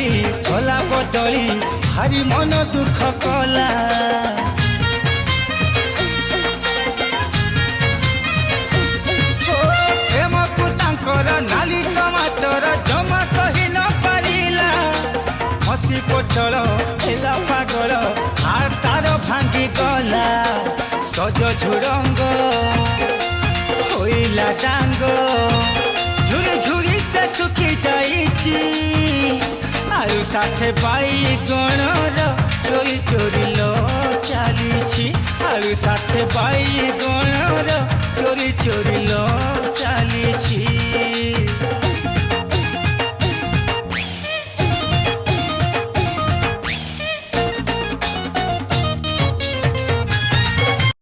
धरी गला बदली भारी मन दुख कला प्रेम को तांकर नाली टमाटर जमा सही न पारिला हसी पोटल हेला पागल हाथ तार भांगी गला सज झुरंग होइला डांग झुरी झुरी से सुखी जाइची आयु साथे बाई गणर चोरी चोरी लो चालीची आयु साथे बाई गणर चोरी चोरी लो चालीची।